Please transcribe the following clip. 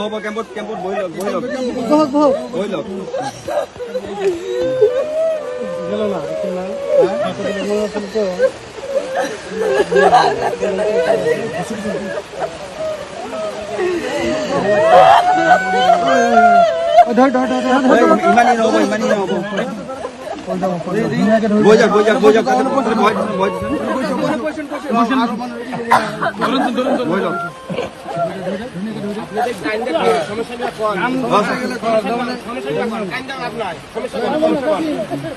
হ'ব কেম্পত বহি লওক বহি লওক গেল না ইমানেই নহ'ব বহি যাওক বহি লওক সমস্যা